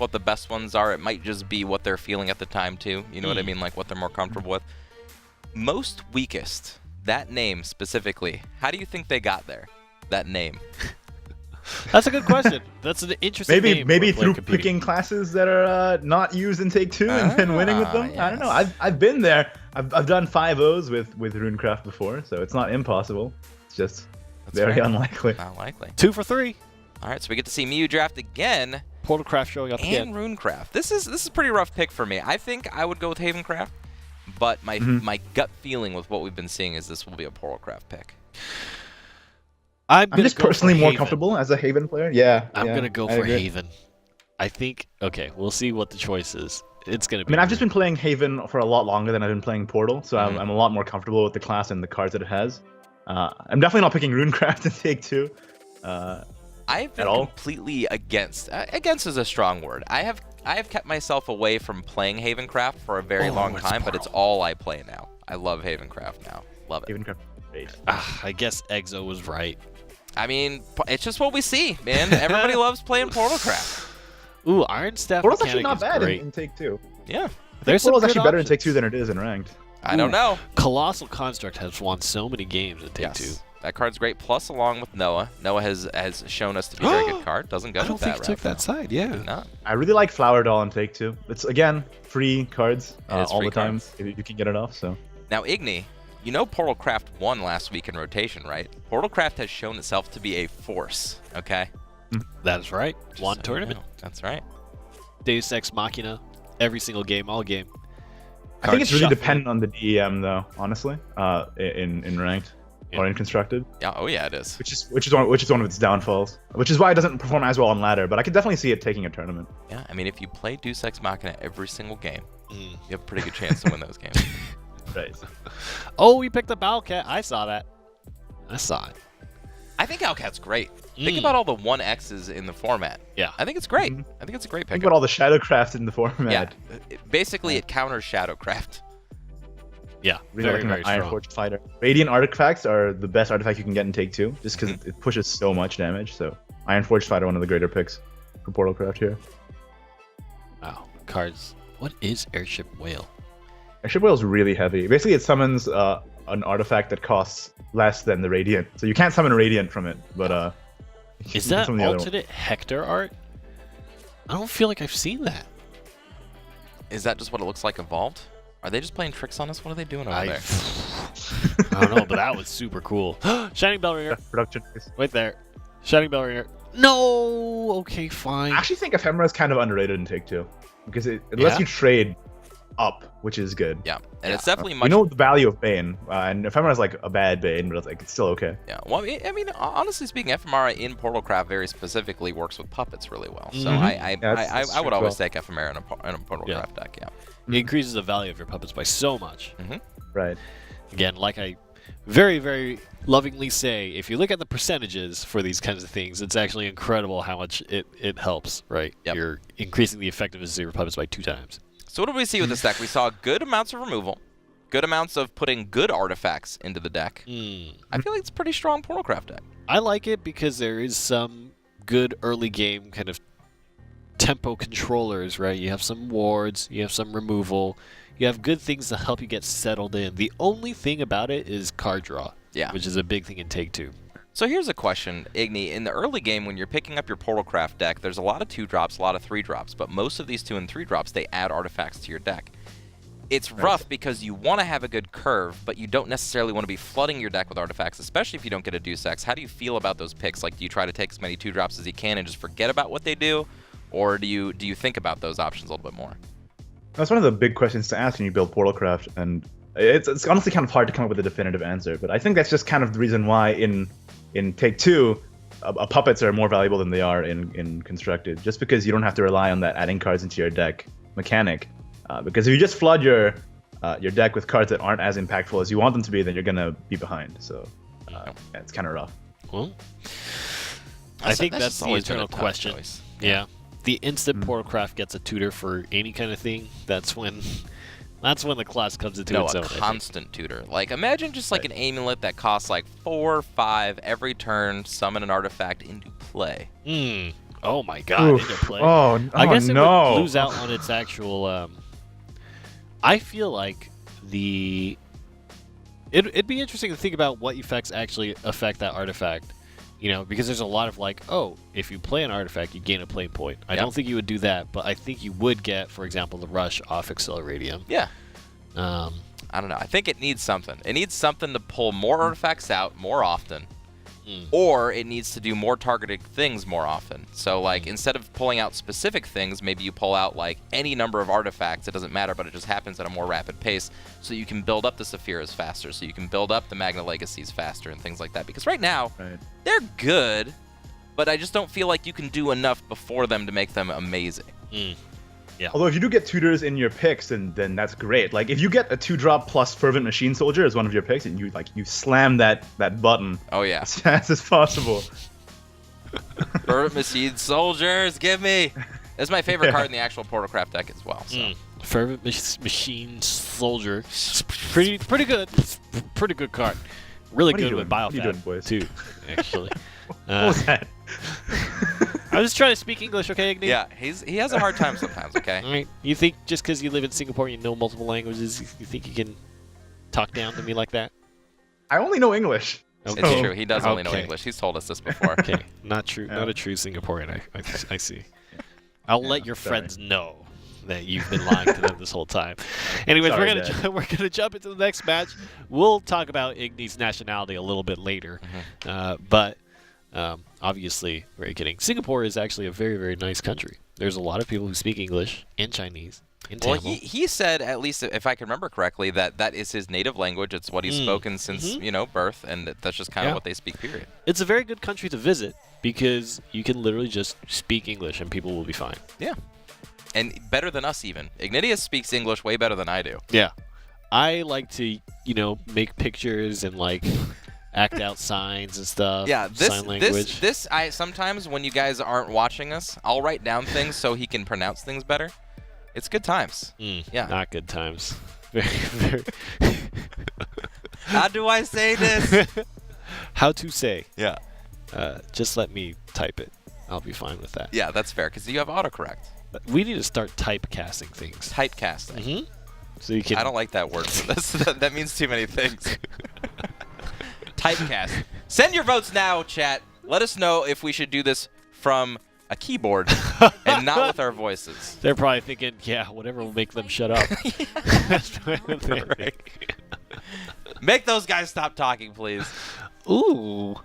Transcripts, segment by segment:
what the best ones are. It might just be what they're feeling at the time too. You know what I mean? Like what they're more comfortable with. Most weakest, that name specifically. How do you think they got there? That name. That's a good question. That's an interesting name. Maybe through picking classes that are not used in Take-Two and then winning with them. Yes. I don't know. I've been there. I've done 5-0s with Runecraft before, so it's not impossible. It's just very unlikely. Not likely. 2 for 3. All right, so we get to see MIYU draft again. Portalcraft showing up and again. Runecraft. This is a pretty rough pick for me. I think I would go with Havencraft, but my gut feeling with what we've been seeing is this will be a Portalcraft pick. I'm just personally more comfortable as a Haven player. Yeah, I'm yeah, gonna go I for agree. Haven. I think. Okay, we'll see what the choice is. It's gonna be. I mean, I've just been playing Haven for a lot longer than I've been playing Portal, so I'm a lot more comfortable with the class and the cards that it has. I'm definitely not picking Runecraft in Take-Two. I've been completely against. Against is a strong word. I have kept myself away from playing Havencraft for a very long time, but it's all I play now. I love Havencraft now. Love it. Havencraft. I guess Exo was right. I mean, it's just what we see, man. Everybody loves playing Portalcraft. Ooh, Iron Staff. Portal's actually not bad great. in Take-Two. Yeah. Portal's actually better in Take-Two than it is in Ranked. I don't know. Colossal Construct has won so many games in Take-Two. Yes. That card's great. Plus, along with Noah. Noah has shown us to be a very good card. Doesn't go I with don't that think he took route, that side. Yeah. No. I really like Flower Doll in Take-Two. It's, again, free cards all free the time cards. if you can get it off. So Now, Igni, you know Portalcraft won last week in rotation, right? Portalcraft has shown itself to be a force, okay? That is right. Just One so you tournament. know. That's right. Deus Ex Machina. Every single game, all game. I think it's really Cards dependent on the DEM, though. Honestly, in Ranked or in Constructed. Yeah. Oh yeah, it is. Which is one of its downfalls. Which is why it doesn't perform as well on ladder. But I could definitely see it taking a tournament. Yeah. I mean, if you play Deus Ex Machina every single game, you have a pretty good chance to win those games. Right. Oh, we picked up Owlcat. I saw that. I saw it. I think Owlcat's great. Think about all the 1X's in the format. Yeah. I think it's great. I think it's a great pick. Think about all the Shadowcraft in the format. Yeah. Basically, it counters Shadowcraft. Yeah. Really Very, liking very that strong. Ironforged Fighter. Radiant artifacts are the best artifact you can get in Take-Two, just because it pushes so much damage. So Ironforged Fighter, one of the greater picks for Portalcraft here. Wow. Cards. What is Airship Whale? Airship Whale is really heavy. Basically, it summons an artifact that costs less than the Radiant. So you can't summon Radiant from it, but Is you can that summon the other one. alternate Hector art? I don't feel like I've seen that. Is that just what it looks like evolved? Are they just playing tricks on us? What are they doing over there? I don't know, but that was super cool. Shining Bell Ringer. Production. Right there. Shining Bell Ringer. No! Okay, fine. I actually think Ephemera is kind of underrated in Take-Two because it lets you trade up, which is good. Yeah, and it's definitely much. We know the value of Bane, and Ephemera is like a bad Bane, but it's still okay. Yeah, well, I mean, honestly speaking, Ephemera in Portalcraft very specifically works with puppets really well. So I would always take Ephemera in a Portalcraft deck. Yeah, it increases the value of your puppets by so much. Right. Again, like I very, very lovingly say, if you look at the percentages for these kinds of things, it's actually incredible how much it helps, right? Yep. You're increasing the effectiveness of your puppets by 2 times. So what do we see with this deck? We saw good amounts of removal, good amounts of putting good artifacts into the deck. I feel like it's a pretty strong Portalcraft deck. I like it because there is some good early game kind of tempo controllers, right? You have some wards, you have some removal, you have good things to help you get settled in. The only thing about it is card draw, which is a big thing in Take-Two. So here's a question, Igni. In the early game, when you're picking up your Portalcraft deck, there's a lot of 2-drops, a lot of 3-drops, but most of these 2 and 3-drops, they add artifacts to your deck. It's rough because you want to have a good curve, but you don't necessarily want to be flooding your deck with artifacts, especially if you don't get a Deus Ex. How do you feel about those picks? Like, do you try to take as many 2-drops as you can and just forget about what they do, or do you think about those options a little bit more? That's one of the big questions to ask when you build Portalcraft, and it's honestly kind of hard to come up with a definitive answer, but I think that's just kind of the reason why in Take-Two, puppets are more valuable than they are in Constructed, just because you don't have to rely on that adding cards into your deck mechanic. Because if you just flood your deck with cards that aren't as impactful as you want them to be, then you're gonna be behind. So it's kind of rough. Well, I think that's the eternal question. Yeah. The instant Portalcraft gets a tutor for any kind of thing, that's when the class comes into its own. A constant tutor. Like, imagine just like an amulet that costs like 4 or 5 every turn, summon an artifact into play. Oh my god, interplay. I guess it no. would lose out on its actual. I feel like it'd be interesting to think about what effects actually affect that artifact. Because there's a lot of if you play an artifact, you gain a play point. I don't think you would do that, but I think you would get, for example, the rush off Acceleradium. Yeah. I don't know. I think it needs something. It needs something to pull more artifacts out more often, or it needs to do more targeted things more often. So, instead of pulling out specific things, maybe you pull out, any number of artifacts. It doesn't matter, but it just happens at a more rapid pace, so you can build up the Sephiras faster, so you can build up the Magna Legacies faster and things like that. Because right now, they're good, but I just don't feel like you can do enough before them to make them amazing. Yeah. Although if you do get tutors in your picks, then that's great. If you get a 2-drop plus Fervent Machine Soldier as one of your picks, and you slam that button. Oh yeah. As fast as possible. Fervent Machine Soldiers, give me. That's my favorite card in the actual Portalcraft deck as well. So. Fervent Machine Soldier, pretty good, pretty good card. Really good with Biofab too, actually. What was that? I was just trying to speak English, okay, Igni? Yeah, he has a hard time sometimes, okay? All right. You think just because you live in Singapore and you know multiple languages, you think you can talk down to me like that? I only know English. It's true. He does only know English. He's told us this before. Okay, not true. Not a true Singaporean. I see. I'll let your friends know that you've been lying to them this whole time. Anyways, we're gonna jump into the next match. We'll talk about Igni's nationality a little bit later, but. Obviously, very kidding. Singapore is actually a very, very nice country. There's a lot of people who speak English and Chinese and Tamil. Well, he said, at least if I can remember correctly, that is his native language. It's what he's spoken since birth, and that's just kind of what they speak. Period. It's a very good country to visit because you can literally just speak English and people will be fine. Yeah, and better than us even. Ignatius speaks English way better than I do. Yeah, I like to make pictures and act out signs and stuff. Yeah, sign language. this I sometimes when you guys aren't watching us, I'll write down things so he can pronounce things better. It's good times. Yeah, not good times. Very, very. How do I say this? How to say? Yeah. Just let me type it. I'll be fine with that. Yeah, that's fair because you have autocorrect. We need to start typecasting things. Typecasting. So you can. I don't like that word. That means too many things. Typecast. Send your votes now, chat. Let us know if we should do this from a keyboard and not with our voices. They're probably thinking, yeah, whatever will make them shut up. That's what they think. Make those guys stop talking, please. Ooh.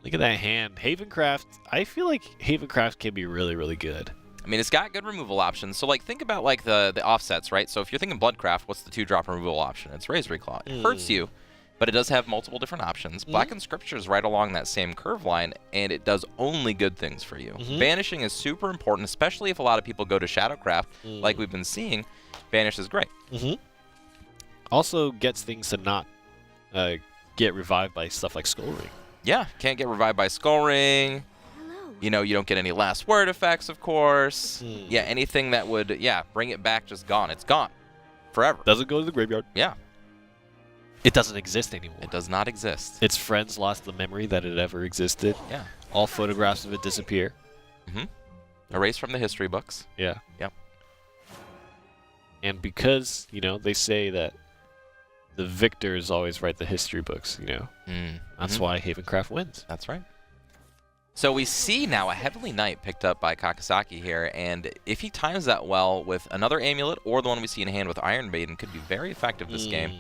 Look at that hand. Havencraft. I feel like Havencraft can be really, really good. I mean, it's got good removal options. So, think about, the offsets, right? So, if you're thinking Bloodcraft, what's the 2-drop removal option? It's Razor Claw. It hurts you. But it does have multiple different options. Blackened Scripture is right along that same curve line, and it does only good things for you. Banishing is super important, especially if a lot of people go to Shadowcraft, like we've been seeing. Banish is great. Also gets things to not get revived by stuff like Skull Ring. Yeah, can't get revived by Skull Ring. You don't get any last word effects, of course. Yeah, anything that would, bring it back, just gone. It's gone. Forever. Doesn't go to the graveyard. Yeah. It doesn't exist anymore. It does not exist. Its friends lost the memory that it ever existed. Yeah. All photographs of it disappear. Erased from the history books. Yeah. Yep. And because, they say that the victors always write the history books, That's why Havencraft wins. That's right. So we see now a Heavenly Knight picked up by KAKUSAKI here, and if he times that well with another amulet or the one we see in hand with Iron Maiden, could be very effective this game.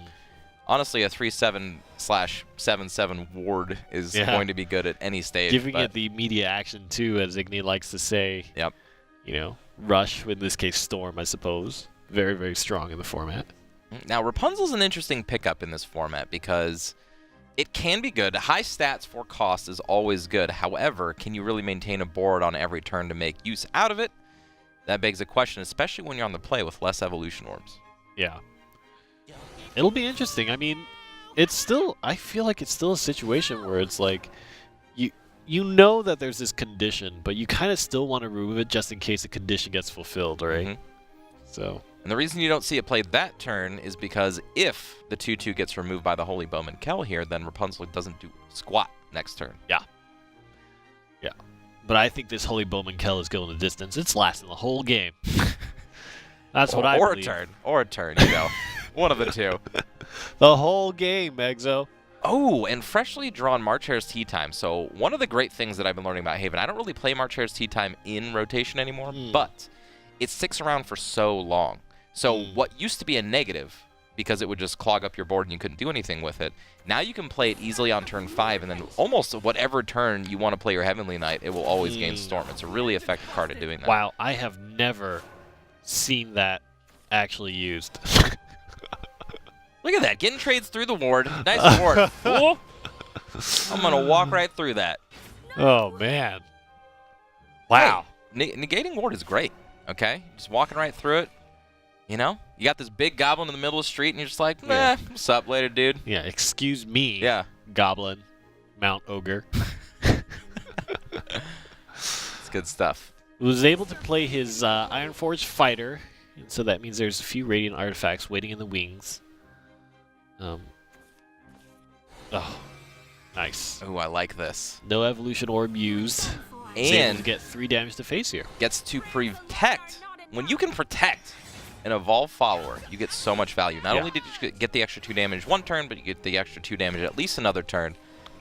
Honestly, a 3/7/7/7 ward is going to be good at any stage. Giving it the immediate action, too, as Igni likes to say. Yep. Rush, in this case Storm, I suppose. Very, very strong in the format. Now, Rapunzel's an interesting pickup in this format because it can be good. High stats for cost is always good. However, can you really maintain a board on every turn to make use out of it? That begs a question, especially when you're on the play with less evolution orbs. Yeah. It'll be interesting. I mean, I feel like it's still a situation where it's you know that there's this condition, but you kind of still want to remove it just in case the condition gets fulfilled, right? So. And the reason you don't see it played that turn is because if the 2/2 gets removed by the Holy Bowman Kell here, then Rapunzel doesn't do squat next turn. Yeah. Yeah. But I think this Holy Bowman Kell is going the distance. It's lasting the whole game. That's what I Or believe. a turn, you know. One of the two. The whole game, Exo. Oh, and freshly drawn March Hare's Tea Time. So one of the great things that I've been learning about Haven, I don't really play March Hare's Tea Time in rotation anymore, but it sticks around for so long. So what used to be a negative, because it would just clog up your board and you couldn't do anything with it, now you can play it easily on turn 5, and then almost whatever turn you want to play your Heavenly Knight, it will always gain Storm. It's a really effective card at doing that. Wow, I have never seen that actually used. Look at that, getting trades through the ward. Nice ward. Fool. I'm going to walk right through that. Oh, man. Wow. Hey, negating ward is great, okay? Just walking right through it. You know? You got this big goblin in the middle of the street, and you're just like, nah, what's up later, dude? Yeah, excuse me, Yeah. Goblin, Mount Ogre. It's good stuff. Was able to play his Ironforge Fighter, and so that means there's a few Radiant artifacts waiting in the wings. Oh, nice. Ooh, I like this. No Evolution Orb used. He's able And to get 3 damage to face here. gets to protect. When you can protect an Evolved Follower, you get so much value. Not only did you get the extra 2 damage one turn, but you get the extra 2 damage at least another turn.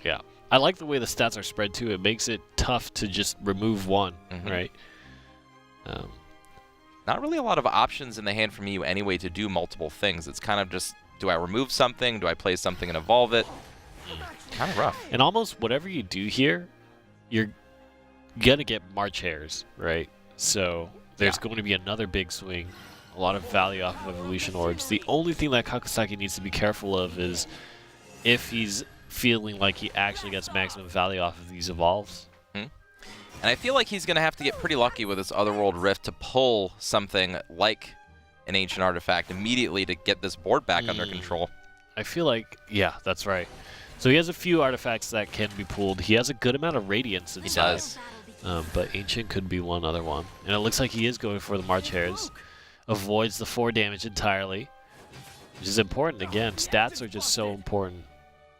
Yeah. I like the way the stats are spread, too. It makes it tough to just remove one, right? Not really a lot of options in the hand from you anyway to do multiple things. It's kind of just, do I remove something? Do I play something and evolve it? Kind of rough. And almost whatever you do here, you're going to get March Hares, right? So there's going to be another big swing. A lot of value off of Evolution Orbs. The only thing that KAKUSAKI needs to be careful of is if he's feeling like he actually gets maximum value off of these evolves. And I feel like he's going to have to get pretty lucky with this Otherworld Rift to pull something like an Ancient Artifact immediately to get this board back under control. I feel like, yeah, that's right. So he has a few artifacts that can be pulled. He has a good amount of Radiance inside. He does. But Ancient could be one other one. And it looks like he is going for the March Hares. Avoids the 4 damage entirely, which is important. Again, stats are just so important.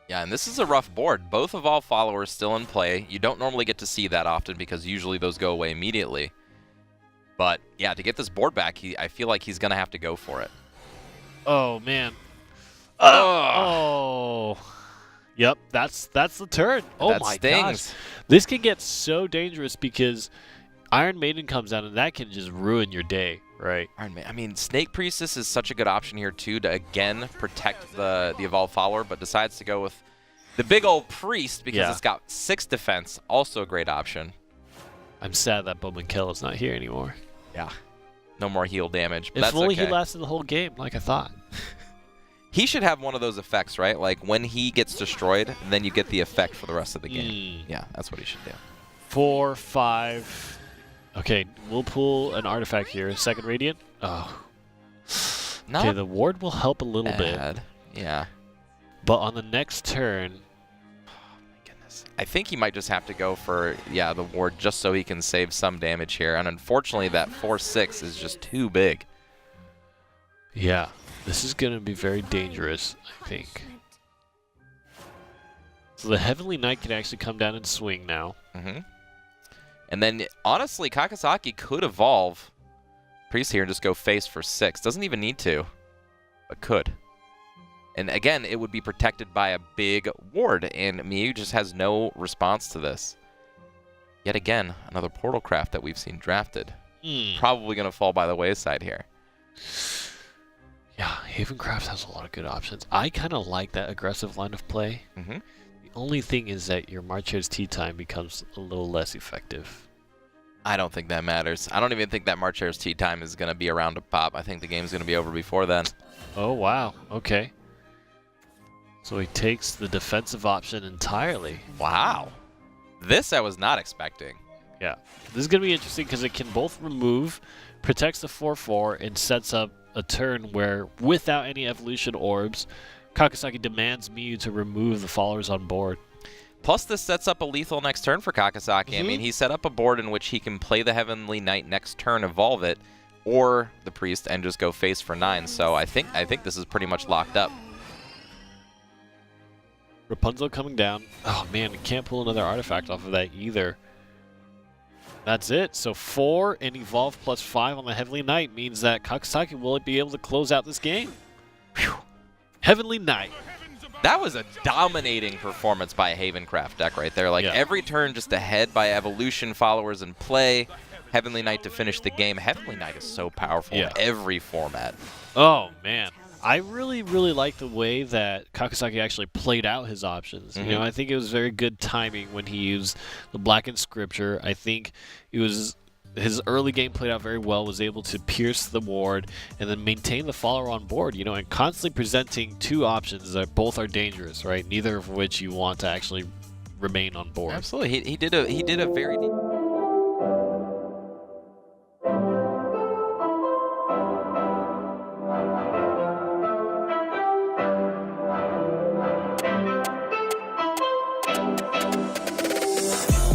Yeah, and this is a rough board. Both Evolved Followers still in play. You don't normally get to see that often because usually those go away immediately. But yeah, to get this board back, I feel like he's going to have to go for it. Oh, man. Oh. Yep, that's the turn. Oh, That my stings. gosh. This can get so dangerous because Iron Maiden comes out, and that can just ruin your day, right? Iron Man. I mean, Snake Priestess is such a good option here, too, to, again, protect the Evolved Follower, but decides to go with the big old Priest because it's got 6 defense. Also a great option. I'm sad that Bowman Kell is not here anymore. Yeah. No more heal damage, but If that's only okay. he lasted the whole game like I thought. He should have one of those effects, right? Like, when he gets destroyed, then you get the effect for the rest of the game. Yeah, that's what he should do. 4, 5... Okay, we'll pull an artifact here. Second Radiant. Oh. Not Okay, the ward will help a little bad. bit. Yeah. But on the next turn... Oh, my goodness. I think he might just have to go for, the ward just so he can save some damage here. And unfortunately, that 4/6 is just too big. Yeah, this is going to be very dangerous, I think. So the Heavenly Knight can actually come down and swing now. And then, honestly, KAKUSAKI could evolve Priest here and just go face for 6. Doesn't even need to, but could. And again, it would be protected by a big ward, and MIYU just has no response to this. Yet again, another Portal Craft that we've seen drafted. Probably going to fall by the wayside here. Yeah, Havencraft has a lot of good options. I kind of like that aggressive line of play. The only thing is that your March Hare's Tea Time becomes a little less effective. I don't think that matters. I don't even think that March Hare's Tea Time is going to be around to pop. I think the game's going to be over before then. Oh, wow. Okay. So he takes the defensive option entirely. Wow. This I was not expecting. Yeah. This is going to be interesting because it can both remove, protects the 4/4, and sets up a turn where, without any evolution orbs, KAKUSAKI demands MIYU to remove the followers on board. Plus, this sets up a lethal next turn for KAKUSAKI. I mean, he set up a board in which he can play the Heavenly Knight next turn, evolve it, or the Priest, and just go face for 9. So I think this is pretty much locked up. Rapunzel coming down. Oh, man, you can't pull another artifact off of that either. That's it. So 4 and Evolve plus 5 on the Heavenly Knight means that KAKUSAKI will be able to close out this game. Whew. Heavenly Knight. That was a dominating performance by a Havencraft deck right there. Like, every turn just ahead by Evolution followers in play. Heavenly Knight to finish the game. Heavenly Knight is so powerful in every format. Oh, man. I really, really like the way that KAKUSAKI actually played out his options. You know, I think it was very good timing when he used the Blackened Scripture. I think it was his early game played out very well, was able to pierce the ward and then maintain the follower on board, you know, and constantly presenting two options that both are dangerous, right? Neither of which you want to actually remain on board. Absolutely. He did a very